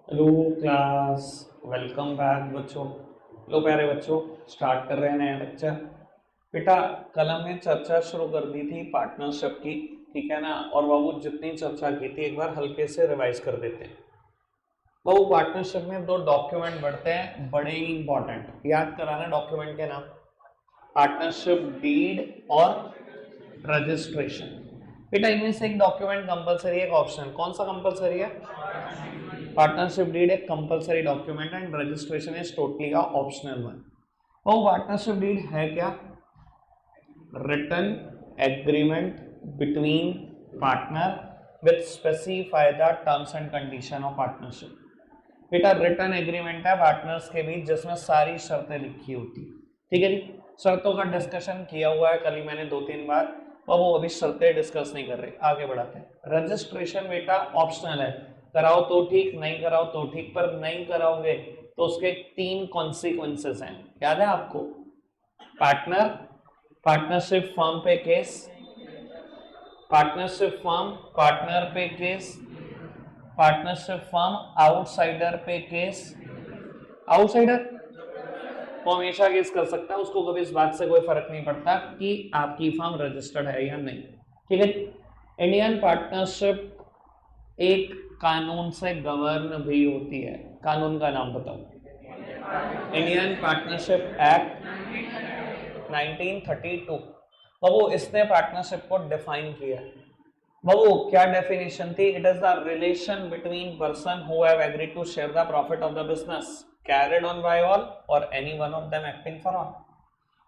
Hello class. Welcome back बच्चों। लो प्यारे बच्चों, स्टार्ट कर रहे हैं नया लेक्चर। बेटा, कल हमने चर्चा शुरू कर दी थी पार्टनरशिप की, ठीक है ना। और बाबू जितनी चर्चा की थी एक बार हल्के से रिवाइज कर देते हैं। बाबू पार्टनरशिप में दो डॉक्यूमेंट बढ़ते हैं, बड़े ही इंपॉर्टेंट, याद कराना डॉक्यूमेंट के नाम। पार्टनरशिप डीड और रजिस्ट्रेशन। बेटा इनमें से एक डॉक्यूमेंट कंपलसरी है, एक ऑप्शनल। कौन सा कंपलसरी है? पार्टनरशिप डीड एक compulsory document and registration is totally a optional one. वो पार्टनरशिप डीड है क्या? Written agreement between partner with specify the terms and condition of partnership. बेटा रिटन एग्रीमेंट है पार्टनर्स के बीच जिसमें सारी शर्तें लिखी होती है, ठीक है जी। शर्तों का डिस्कशन किया हुआ है कल ही मैंने 2-3 बार, और वो अभी शर्तें डिस्कस नहीं कर रहे, आगे बढ़ाते हैं। रजिस्ट्रेशन बेटा ऑप्शनल है, कराओ तो ठीक, नहीं कराओ तो ठीक, पर नहीं कराओगे तो उसके 3 कॉन्सिक्वेंसेस हैं, याद है आपको? पार्टनर, पार्टनरशिप फर्म पे केस, पार्टनरशिप फर्म पार्टनर पे केस, पार्टनरशिप फर्म आउटसाइडर पे केस। आउटसाइडर वो हमेशा केस कर सकता है, उसको कभी इस बात से कोई फर्क नहीं पड़ता कि आपकी फर्म रजिस्टर्ड है या नहीं, ठीक है। इंडियन पार्टनरशिप एक कानून से गवर्न भी होती है, कानून का नाम बताओ। Indian partnership act 1932। बाबू इसने पार्टनरशिप को डिफाइन किया। बाबू क्या डेफिनेशन थी? It is the relation between person who have agreed to share the profit of the business carried on by all or any one of them acting for all.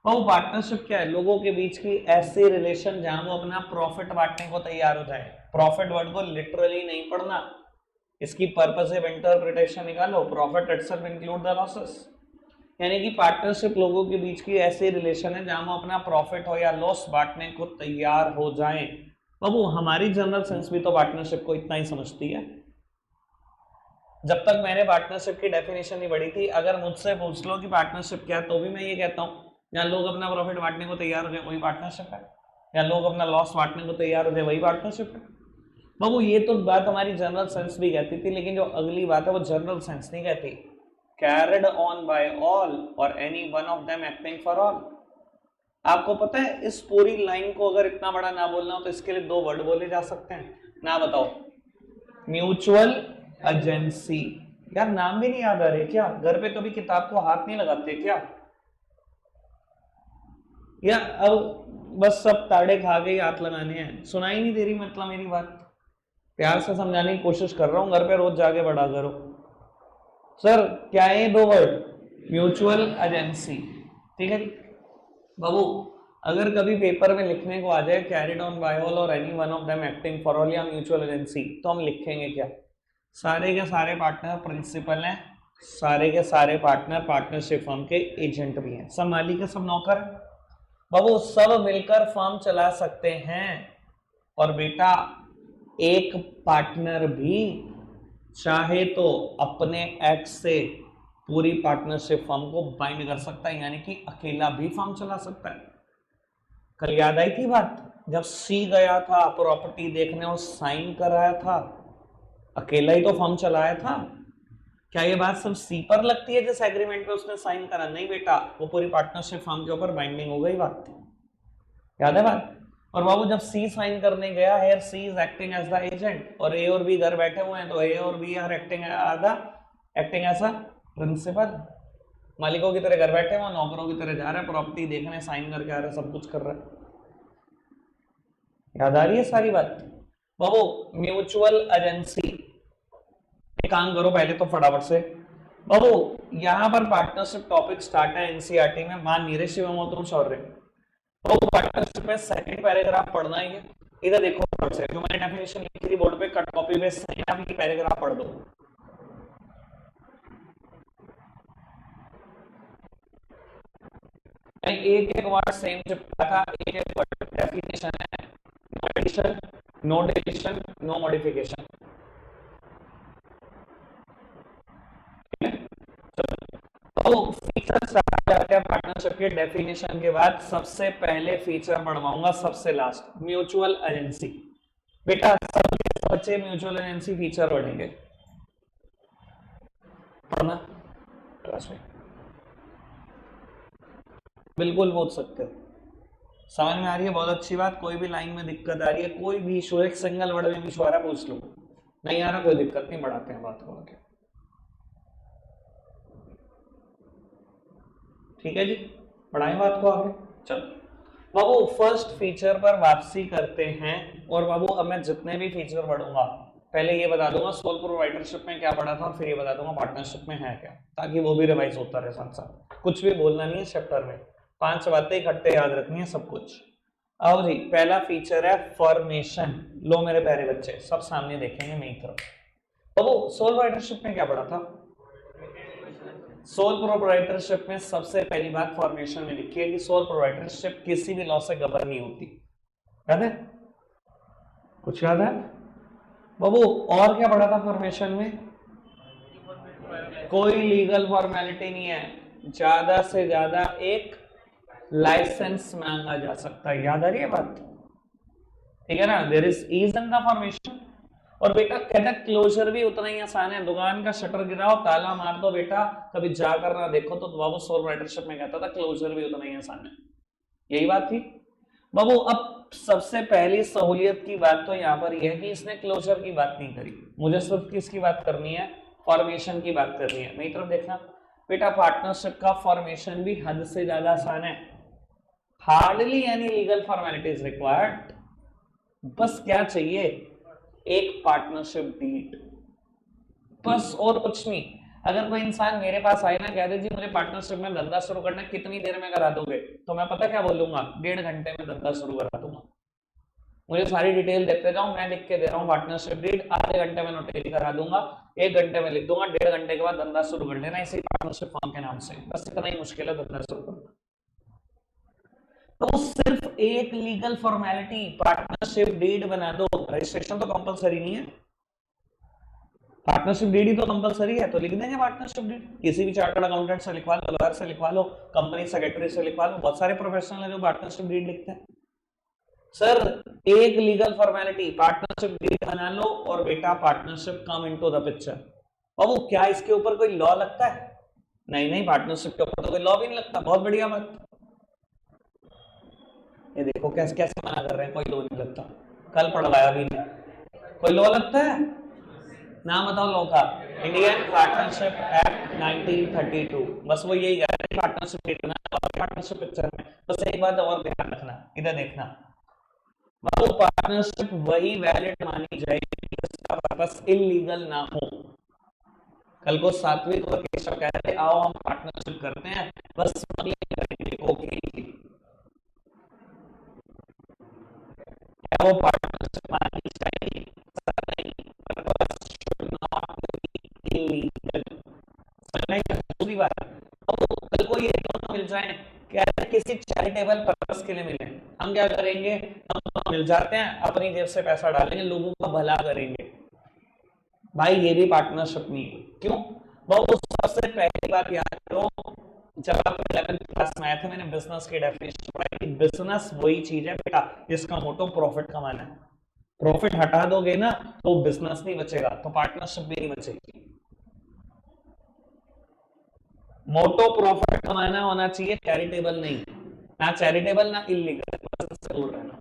बाबू partnership क्या है? लोगों के बीच की ऐसी रिलेशन जहां वो अपना प्रॉफिट बांटने को तैयार हो जाए। प्रॉफिट वर्ड को लिटरली नहीं पढ़ना, इसकी पर्पसिव इंटरप्रिटेशन निकालो। Profit itself include the losses, यानी कि पार्टनरशिप लोगों के बीच की ऐसी रिलेशन है जहां वो अपना प्रॉफिट हो या लॉस बांटने को तैयार हो जाएं। बाबू हमारी जनरल सेंस भी तो पार्टनरशिप को इतना ही समझती है। जब तक मैंने पार्टनरशिप की डेफिनेशन नहीं पढ़ी थी, अगर मुझसे पूछ लो कि पार्टनरशिप क्या है, तो भी मैं ये कहता हूँ जहां लोग अपना प्रॉफिट बांटने को तैयार हो जाए वही पार्टनरशिप है, या लोग अपना लॉस बांटने को तैयार हो जाए वही पार्टनरशिप है। बाबू ये तो बात हमारी जनरल सेंस भी कहती थी, लेकिन जो अगली बात है वो जनरल सेंस नहीं कहती। Carried on by all or any one of them acting for all. आपको पता है इस पूरी लाइन को अगर इतना बड़ा ना बोलना हो तो इसके लिए 2 वर्ड बोले जा सकते हैं, ना बताओ? Mutual agency. यार नाम भी नहीं याद आ रहे क्या? घर पे कभी किताब को हाथ नहीं लगाते क्या? या अब बस सब ताड़े खा के ही हाथ लगाने हैं? सुनाई नहीं दे रही मतलब मेरी बात? प्यार से समझाने की कोशिश कर रहा हूं, घर पे रोज जाके पढ़ा करो। सर क्या है 2 वर्ड? म्यूचुअल एजेंसी, ठीक है जी। बाबू अगर कभी पेपर में लिखने को आ जाए carried on by all or any one of them acting for all या म्यूचुअल एजेंसी, तो हम लिखेंगे क्या? सारे के सारे पार्टनर प्रिंसिपल हैं, सारे के सारे पार्टनर पार्टनरशिप फर्म के एजेंट भी हैं, सब मालिक है, सब नौकर। बाबू सब मिलकर फर्म चला सकते हैं, और बेटा एक पार्टनर भी चाहे तो अपने एक्ट से पूरी पार्टनरशिप फर्म को बाइंड कर सकता है, यानी कि अकेला भी फर्म चला सकता है। कल याद आई थी बात जब सी गया था प्रॉपर्टी देखने और साइन कराया था, अकेला ही तो फर्म चलाया था। क्या ये बात सब सी पर लगती है जिस एग्रीमेंट पे उसने साइन करा? नहीं बेटा, वो पूरी पार्टनरशिप फर्म के ऊपर बाइंडिंग हो गई बात, याद है बात? और बाबू जब सी साइन करने गया, here C is acting as the agent, और ए और बी घर बैठे हुए हैं, तो ए और B are acting as a principal. मालिकों की तरह घर बैठे हुए, नौकरों की तरह जा रहे हैं प्रॉपर्टी देखने, साइन करके आ रहे, सब कुछ कर रहे हैं। याद आ रही है सारी बात? बाबू म्यूचुअल एजेंसी, एक काम करो पहले तो फटाफट से। बाबू यहाँ पर पार्टनरशिप टॉपिक स्टार्ट है एनसीईआरटी में, मान नीरे शिवमोत्तम शौर्य। तो पार्टनरशिप में सेकंड पैराग्राफ पढ़ना है, इधर देखो बोर्ड से जो मैंने डेफिनेशन लिखी थी बोर्ड पे, कट कॉपी पे सही आप ये पैराग्राफ पढ़ दो। एक एक वर्ड सेम चिपका था, एक एक वर्ड डेफिनेशन है, no addition, no deletion, no modification. तो फीचर स्टार्ट करते हैं पार्टनरशिप के डेफिनेशन के बाद। सबसे पहले फीचर पढ़वाऊंगा सबसे लास्ट, म्यूचुअल एजेंसी। बेटा सब बच्चे म्यूचुअल एजेंसी फीचर पढ़ेंगे। पढ़ना क्लास में, बिल्कुल बोल सकते हो। समझ में आ रही है? बहुत अच्छी बात। कोई भी लाइन में दिक्कत आ रही है, कोई भी इशू, एक सिंगल वर्ड में भी इशू आ रहा है, पूछ लो। नहीं आ रहा कोई दिक्कत नहीं, बढ़ाते हैं बात को आगे। ठीक है जी, बढ़ाएं बात को आगे। चलो बाबू फर्स्ट फीचर पर वापसी करते हैं। और बाबू अब मैं जितने भी फीचर पढ़ूंगा पहले ये बता दूंगा सोल प्रोवाइडरशिप में क्या पढ़ा था, और फिर ये बता दूंगा पार्टनरशिप में है क्या, ताकि वो भी रिवाइज होता रहे साथ साथ। कुछ भी बोलना नहीं है चैप्टर में, 5 बातें इकट्ठे याद रखनी है सब कुछ। अब जी पहला फीचर है फॉर्मेशन। लो मेरे प्यारे बच्चे, सब सामने देखेंगे मेरी तरफ। तो वो सोल प्रोप्राइटरशिप में क्या पढ़ा था? सोल प्रोप्राइटरशिप में सबसे पहली बात फॉर्मेशन में लिखी है कि सोल प्रोप्राइटरशिप किसी भी लॉ से गवर्न नहीं होती। याद है? कुछ याद है बाबू? और क्या पढ़ा था फॉर्मेशन में? कोई लीगल फॉर्मेलिटी नहीं है, ज्यादा से ज्यादा एक लाइसेंस मांगा जा सकता है। याद आ रही है बात? ठीक है ना? There is ease in the formation. और बेटा कहता क्लोजर भी उतना ही आसान है। दुकान का शटर गिराओ, ताला मार दो बेटा, कभी जाकर ना देखो। तो बाबू सोल राइटरशिप में कहता था क्लोजर भी उतना ही आसान है। यही बात थी बाबू। अब सबसे पहली सहूलियत की बात तो यहाँ पर यह है कि इसने क्लोजर की बात नहीं करी, मुझे सिर्फ किसकी बात करनी है? फॉर्मेशन की बात करनी है। मेरी तरफ देखना बेटा, पार्टनरशिप का फॉर्मेशन भी हद से ज्यादा आसान है। Hardly any legal formalities required. बस क्या चाहिए? एक पार्टनरशिप डीड, बस और कुछ नहीं। अगर कोई इंसान मेरे पास आए ना, कह दे जी मुझे पार्टनरशिप में धंधा शुरू करना, कितनी देर में करा दोगे? तो मैं पता क्या बोलूंगा? 1.5 घंटे में धंधा शुरू करा दूंगा। मुझे सारी डिटेल देते जाओ, मैं लिख के दे रहा हूँ पार्टनरशिप डीड, आधे घंटे में नोटरी करा दूंगा, 1 घंटे में लिख दूंगा, 1.5 घंटे के बाद धंधा शुरू कर लेना इसी पार्टनरशिप फॉर्म के नाम से। बस इतना ही मुश्किल है धंधा शुरू करना। तो सिर्फ एक लीगल फॉर्मेलिटी पार्टनरशिप डीड बना दो, रजिस्ट्रेशन तो कंपलसरी नहीं है, पार्टनरशिप डीड ही तो कंपलसरी है, तो लिख देंगे पार्टनरशिप डीड। किसी भी चार्टर्ड अकाउंटेंट से लिखवा लो, लॉयर से लिखवा लो, कंपनी सेक्रेटरी से लिखवा लो, बहुत सारे प्रोफेशनल है जो पार्टनरशिप डीड लिखते हैं। सर एक लीगल फॉर्मेलिटी पार्टनरशिप डीड बना लो और बेटा partnership come into the picture. बाबू क्या इसके ऊपर कोई लॉ लगता है? नहीं नहीं, पार्टनरशिप के ऊपर तो कोई लॉ भी नहीं लगता। बहुत बढ़िया बात। ये देखो कैसे कैसे मना कर रहे हैं, कोई लॉ नहीं लगता। कल पढ़वाया भी नहीं। कोई लॉ लगता है? नाम बताओ लॉ का। Indian partnership act 1932। बस वो यही है, पार्टनरशिप देखना पार्टनरशिप पिक्चर में। बस एक बात और ध्यान रखना, इधर देखना, वो पार्टनरशिप वही वैलिड मानी जाएगी जिसका पर्पस इलीगल ना हो। कल को सात्विक और केशव कह रहे आओ हम पार्टनरशिप करते हैं, बस करेंगे, ओके। क्या वो पार्टनरशिप मानी जाएगी? दूसरी बात, कल को ये दोनों मिल जाए, क्या किसी चैरिटेबल पर्पस के लिए मिले, हम क्या करेंगे? हम मिल जाते हैं, अपनी जेब से पैसा डालेंगे, लोगों का भला करेंगे। भाई ये भी पार्टनरशिप नहीं है। क्यों? वो सबसे पहली बात याद करो, जब आप 11th क्लास में आए थे मैंने बिजनेस की डेफिनेशन पढ़ाई थी। बिजनेस वही चीज है बेटा जिसका मोटो प्रॉफिट कमाना है। प्रॉफिट हटा दोगे ना तो बिजनेस नहीं बचेगा, तो पार्टनरशिप भी नहीं बचेगी। मोटो प्रॉफिट कमाना होना चाहिए, चैरिटेबल नहीं। ना चैरिटेबल ना इलीगल, बस दूर रहना।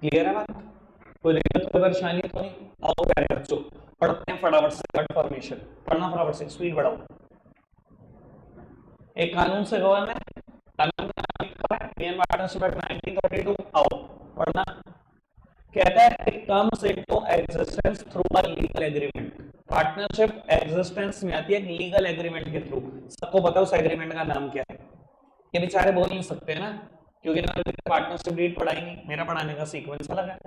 क्लियर है बात? कोई दिक्कत कोई परेशानी तो नहीं? आओ प्यारे बच्चों पढ़ते हैं फटाफट से। गट फॉर्मेशन पढ़ना फटाफट से, स्पीड बढ़ाओ। एक कानून से गवर्न है, कानून का नाम लिखा है इंडियन पार्टनरशिप एक्ट 1932। आओ पढ़ना। कहता है it comes into existence through a legal agreement. Partnership existence में आती है लीगल एग्रीमेंट के थ्रू। सबको पता है उस एग्रीमेंट का नाम क्या है? ये बेचारे बोल नहीं सकते ना, क्योंकि पार्टनरशिप डीड पढ़ाई नहीं, मेरा पढ़ाने का सीक्वेंस अलग है।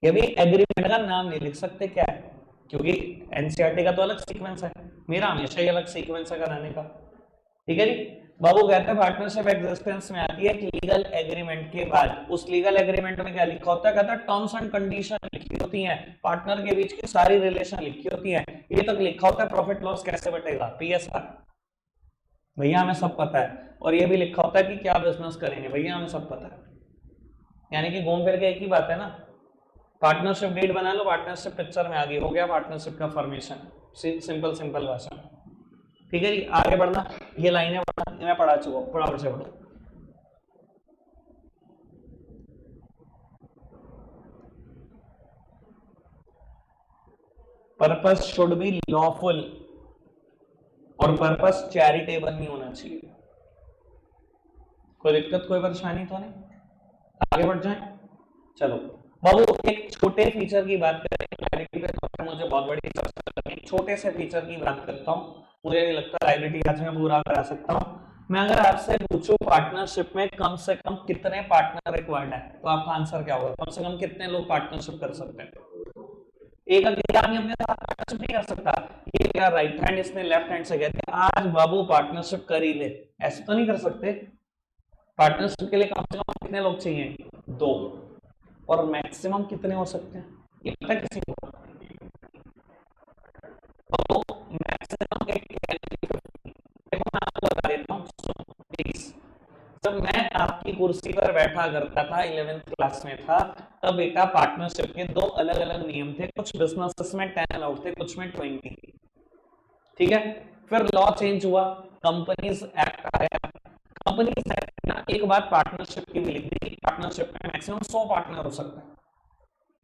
ये भी एग्रीमेंट का नाम नहीं लिख सकते, क्या है? क्योंकि एनसीईआरटी का तो अलग सीक्वेंस है, मेरा हमेशा ही अलग सीक्वेंस है कराने का। ठीक है जी। बाबू कहता है पार्टनरशिप एग्जिस्टेंस में आती है लीगल एग्रीमेंट के बाद। उस लीगल एग्रीमेंट में क्या लिखा होता है? कहता है टर्म्स एंड कंडीशन लिखी होती हैं, पार्टनर के बीच की सारी रिलेशन लिखी होती हैं, ये तक लिखा होता है प्रॉफिट लॉस कैसे बटेगा, पीएसआर। भैया हमें सब पता है। और ये भी लिखा होता है कि क्या बिजनेस करेंगे, भैया हमें सब पता है। यानी कि घूम फिर के एक ही बात है ना, पार्टनरशिप डीड बना लो, पार्टनरशिप पिक्चर में आ गई, हो गया पार्टनरशिप का फॉर्मेशन, सिंपल सिंपल भाषा में। ठीक है जी, आगे बढ़ना, ये लाइनें पढ़ना मैं पढ़ा चुका हूं, फटाफट से पढ़ो। पर्पस शुड बी लॉफुल और पर्पस चैरिटेबल नहीं होना चाहिए। कोई दिक्कत कोई परेशानी तो नहीं? आगे बढ़ जाए। चलो बाबू, एक छोटे फीचर की बात करें, क्लैरिटी पे तो मुझे बहुत बड़ी एक छोटे से फीचर की बात करता हूँ। मुझे नहीं लगता लाइब्रेरी आज मैं पूरा करा सकता हूँ। मैं अगर आपसे पूछूं पार्टनरशिप में कम से कम कितने पार्टनर रिक्वायर्ड है, तो आपका आंसर क्या होगा? कम से कम कितने लोग पार्टनरशिप कर सकते हैं? एक अकेला आदमी अपने साथ पार्टनरशिप नहीं कर सकता। ये क्या राइट हैंड इसने लेफ्ट हैंड से कहते हैं आज बाबू पार्टनरशिप कर ही ले, ऐसे तो नहीं कर सकते। पार्टनरशिप के लिए कम से कम कितने लोग चाहिए? 2। और मैक्सिमम कितने हो सकते हैं ये पता किसी को? तो मैक्सिमम देखो मैं आपको बता देता हूँ, प्लीज। जब मैं आपकी कुर्सी पर बैठा करता था 11th क्लास में था, तब बेटा पार्टनरशिप के 2 अलग अलग नियम थे। कुछ बिजनेसेस में 10 अलाउड थे, कुछ में 20। ठीक है, फिर लॉ चेंज हुआ, कंपनीज एक्ट आया। कंपनीज एक्ट ने एक बात पार्टनरशिप की भी लिख दी, पार्टनरशिप में मैक्सिमम 100 पार्टनर हो सकता है।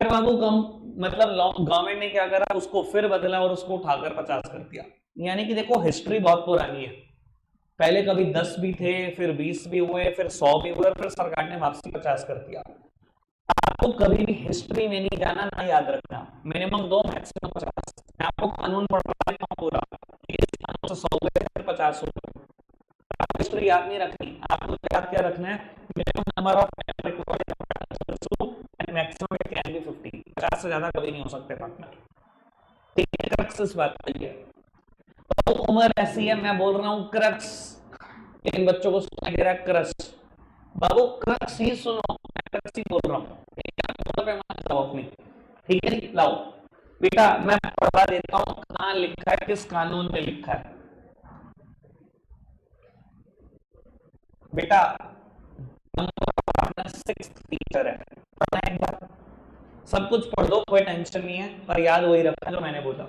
फिर बाबू कम मतलब गवर्नमेंट ने क्या करा, उसको फिर बदला और उसको उठाकर 50 कर दिया। यानी कि देखो हिस्ट्री बहुत पुरानी है, पहले कभी 10 भी थे, फिर 20 भी हुए, फिर 100 भी हुए, फिर सरकार ने वापसी 50 कर दिया। आपको कभी भी हिस्ट्री में नहीं जाना, ना याद रखना, मिनिमम 2 मैक्सिमम 50। मैं आपको कानून पढ़ा देता हूं पूरा, इस कानून से 100 हुए फिर 50 हुए। आपको हिस्ट्री याद नहीं रखनी, आपको याद क्या रखना है? Minimum number of and maximum it can be 50। 50 से ज्यादा कभी नहीं हो सकते पार्टनर। ठीक है, क्रक्स इस बात का है। तो उम्र ऐसी है, मैं बोल रहा हूं क्रक्स, लेकिन बच्चों को सुनाई दे रहा है क्रक्स। बाबू क्रक्स ही सुनो, मैं क्रक्स ही बोल रहा हूँ, अपनी। ठीक है जी, लाओ बेटा मैं पढ़ा देता हूँ कहाँ लिखा है, किस कानून में लिखा है। बेटा सिक्स्थ फीचर है, पढ़ना एक बार, सब कुछ पढ़ दो कोई टेंशन नहीं है, पर याद वही रखना जो मैंने बोला।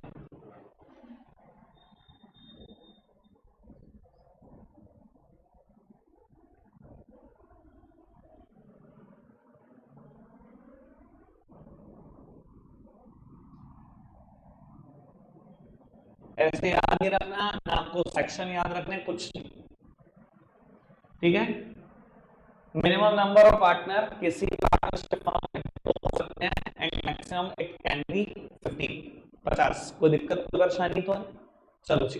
ऐसे याद नहीं रखना, ना आपको सेक्शन याद रखने, कुछ नहीं। ठीक है, मिनिमम नंबर ऑफ पार्टनर किसी पार्टनरशिप फर्म में हो सकते हैं and maximum it can be 50। कोई दिक्कत कोई परेशानी तो नहीं? चलो जी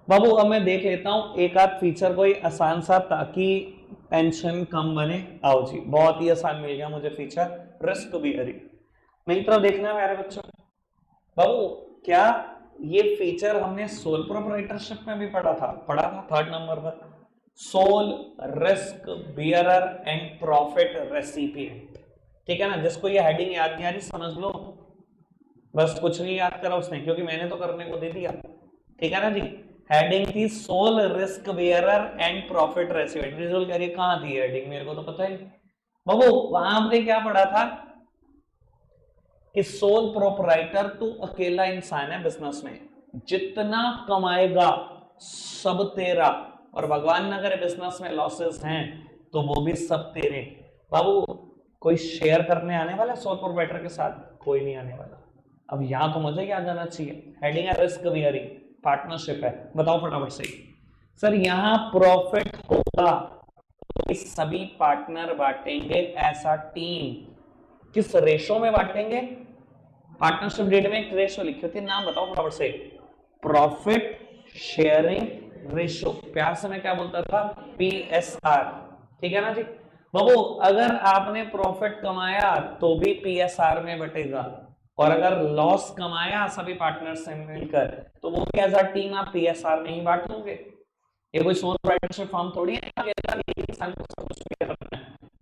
बाबू, अब मैं देख लेता हूं एक आध फीचर कोई आसान सा, ताकि टेंशन कम बने। आओ जी, बहुत ही आसान मिल गया मुझे फीचर, रिस्क बियरिंग। मेरी तरफ देखना है मेरे बच्चों। बाबू क्या ये फीचर हमने सोल प्रोप्राइटरशिप में भी पढ़ा था? 3rd नंबर पर, sole risk bearer and profit recipient. ठीक है ना, जिसको ये हेडिंग याद नहीं आ रही समझ लो, बस कुछ नहीं याद करा उसने, क्योंकि मैंने तो करने को दे दिया। ठीक है ना जी, हेडिंग थी sole risk bearer and profit recipient. Result करिए कहां थी हेडिंग, मेरे को तो पता ही। बाबू वहां हमने क्या पढ़ा था कि सोल प्रोपराइटर तू अकेला इंसान है बिजनेस में, जितना कमाएगा सब तेरा, और भगवान न करे बिजनेस में लॉसेस हैं तो वो भी सब तेरे। बाबू कोई शेयर करने आने वाला सोल प्रोपराइटर के साथ? कोई नहीं आने वाला। अब यहां तो मुझे क्या जाना चाहिए, हेडिंग है रिस्क बियरिंग, पार्टनरशिप है, बताओ फटाफट से। सर यहां प्रॉफिट होगा तो सभी पार्टनर बांटेंगे ऐसा टीम। किस रेशो में बांटेंगे? पार्टनरशिप डेट में एक रेशो लिखी होती है, नाम बताओ फटाफट से। प्रॉफिट शेयरिंग रेशो, प्यार से मैं क्या बोलता था? PSR। ठीक है ना जी बाबू, अगर आपने प्रॉफिट कमाया तो भी PSR में बटेगा, और अगर लॉस कमाया सभी पार्टनर से मिलकर तो वो भी एज अ टीम आप PSR में ही बांटोगे। ये कोई सोल प्रोप्राइटरशिप फर्म थोड़ी है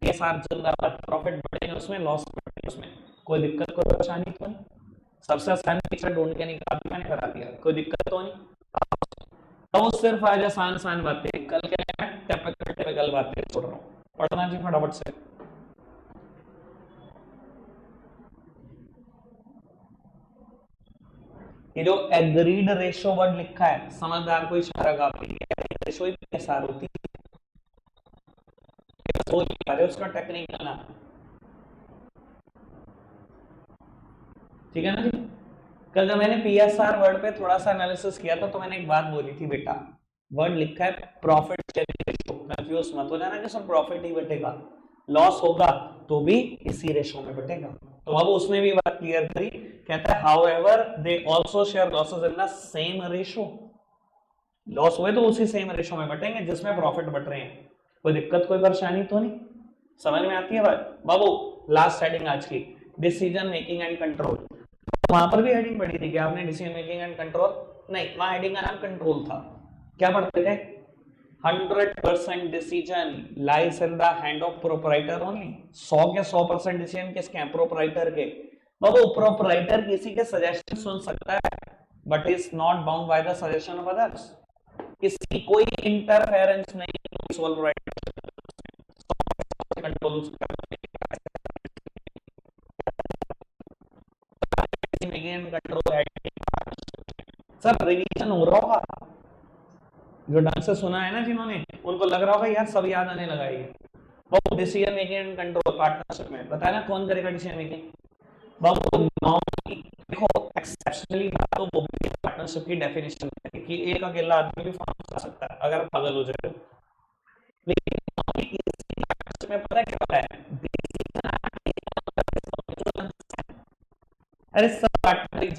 PSR जिंदाबाद, प्रॉफिट बढ़ेगा उसमें, लॉस बढ़ेगा उसमें, कोई दिक्कत कोई परेशानी तो नहीं? सबसे आसान फीचर ढूंढ के निकाल मैंने करा दिया, कोई दिक्कत तो नहीं? तो वो सिर्फ आज आसान आसान बातें, कल के टिपिकल बातें छोड़ रहा हूँ, पढ़ना जी फटाफट से। ये जो एग्रीड रेशो वर्ड लिखा है, समझदार को इशारा काफी, रेशो ही पीएसआर होती है, उसका टेक्निकल नाम, ठीक है ना जी। कल जब मैंने पीएसआर वर्ड पे थोड़ा सा एनालिसिस किया था तो मैंने एक बात बोली थी, बेटा वर्ड लिखा है प्रॉफिट शेयरिंग रेशो, कंफ्यूज मत हो जाना कि सब प्रॉफिट ही बटेगा, लॉस होगा तो भी इसी रेशो में बटेगा। तो अब उसने भी बात क्लियर करी, कहता है however they also share losses in the same ratio, loss हुए तो उसी सेम रेशो में बटेंगे जिसमें प्रॉफिट बट रहे हैं। कोई दिक्कत कोई परेशानी तो नहीं, समझ में आती है बात बाबू। लास्ट हेडिंग आज की, डिसीजन मेकिंग एंड कंट्रोल, वहां पर भी हेडिंग पढ़ी थी कि आपने डिसीजन मेकिंग एंड कंट्रोल, नहीं वहां हेडिंग का नाम कंट्रोल था। क्या पढ़ते थे, 100% decision lies in the hand of proprietor only, 100 के 100% डिसीजन किसके हैं, प्रोपराइटर के। बाबू प्रोपराइटर किसी के सजेशन सुन सकता है but is not bound by the suggestion of others, इसकी कोई इंटरफेरेंस नहीं सोल्व राइट कंट्रोल कंट्रोल है। सर रिवीजन हो रहा होगा, जो ढंग से सुना है ना जिन्होंने, उनको लग रहा होगा यार सब याद आने लगा है। वो decision making and control partnership में बताया ना कौन करेगा डिसीजन मेकिंग, बाबू नॉर्मली देखो एक्सेप्शनली बात तो वो भी पार्टनरशिप की डेफिनेशन है कि एक अकेला आदमी भी फॉर्म कर सकता है अगर पागल हो जाए, लेकिन नॉर्मली इस पार्टनरशिप में पता है क्या होता है, अरे सब पार्टनर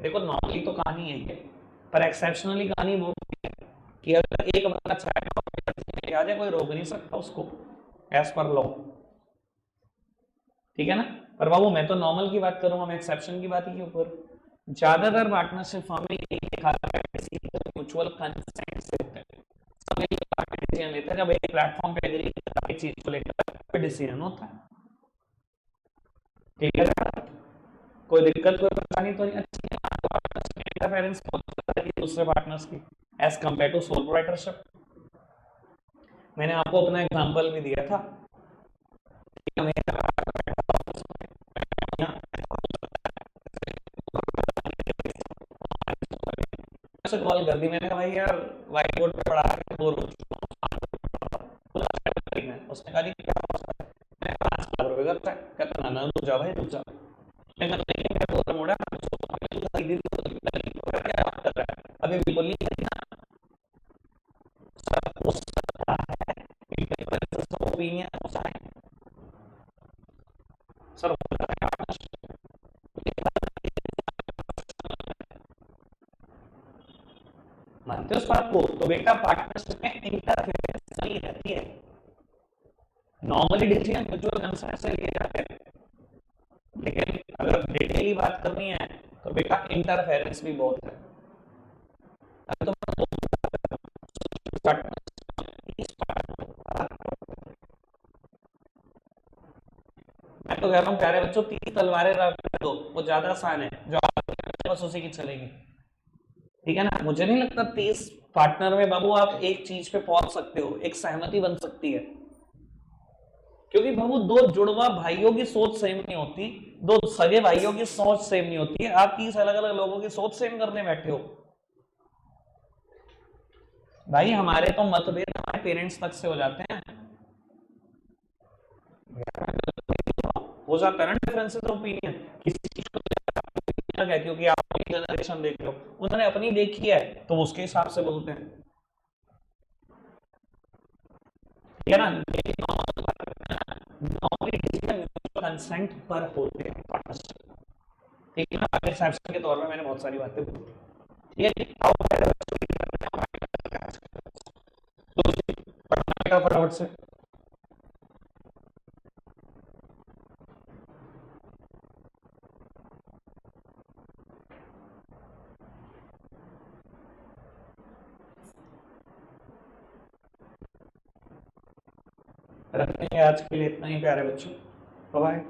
देखो नॉर्मली तो कहानी यही है, पर एक्सेप्शनली कहानी वो कि अगर एक बंदा चाहे आ जाए कोई रोक नहीं सकता उसको एज पर लॉ, ठीक है ना। पर बाबू मैं तो नॉर्मल की बात करूंगा, मैं एक्सेप्शन की बात ही के ऊपर। ज्यादातर पार्टनरशिप फॉर्म में म्यूचुअल कंसेंट से होता है, सब एक डिसीजन लेता है, जब एक प्लेटफॉर्म पे एग्री करता है एक चीज को लेकर डिसीजन होता है, ठीक है। कोई दिक्कत कोई परेशानी तो नहीं, अच्छी इंटरफेरेंस दूसरे पार्टनर्स की as compare to sole proprietorship. मैंने आपको अपना एग्जांपल भी दिया था, कॉल कर दी मैंने कहा भाई यार व्हाइट बोर्ड पे पढ़ा के बोर हो चुका हूं, उसने कहा क्या मैं 5 लाख रुपए करता है, कहता ना ना रुक जा भाई रुक जा, मैं बोल रहा मुड़ा क्या बात कर रहा है अभी बिल्कुल नहीं हो सकता है ओपिनियन हो जाए सर, मानते हो उस बात को, तो बेटा पार्टनरशिप में इंटरफेरेंस नहीं रहती है, नॉर्मली डिसीजन म्यूचुअल कंसेंट से लिए जाते हैं, लेकिन अगर डिटेली बात करनी है तो बेटा इंटरफेरेंस भी बहुत है। तो मैं तो कह रहा हूँ प्यारे बच्चों 30 तलवारें रख दो, वो ज्यादा आसान है, जो बस उसी की चलेगी, ठीक है ना। मुझे नहीं लगता 30 पार्टनर में बाबू आप एक चीज पे पहुंच सकते हो, एक सहमति बन सकती है, क्योंकि बाबू दो जुड़वा भाइयों की सोच सेम नहीं होती, दो सगे भाइयों की सोच सेम नहीं होती है, आप 30 अलग अलग लोगों की सोच सेम करने बैठे हो भाई। हमारे तो मतभेद हमारे पेरेंट्स तक से हो जाते हैं, हो जाता है ना डिफरेंसेस ऑफ ओपिनियन, किसी चीज को अलग है क्योंकि आप अपनी जनरेशन देख लो, उन्होंने अपनी देखी है तो उसके हिसाब से बोलते हैं, ठीक है ना। नॉर्मली डिसीजन कंसेंट पर होते हैं पार्टनरशिप, ठीक है ना। एक्सेप्शन के तौर पे मैंने बहुत सारी बातें बोली, ठीक है। फटाफट से रखते हैं, आज के लिए इतना ही प्यारे बच्चों, बाय।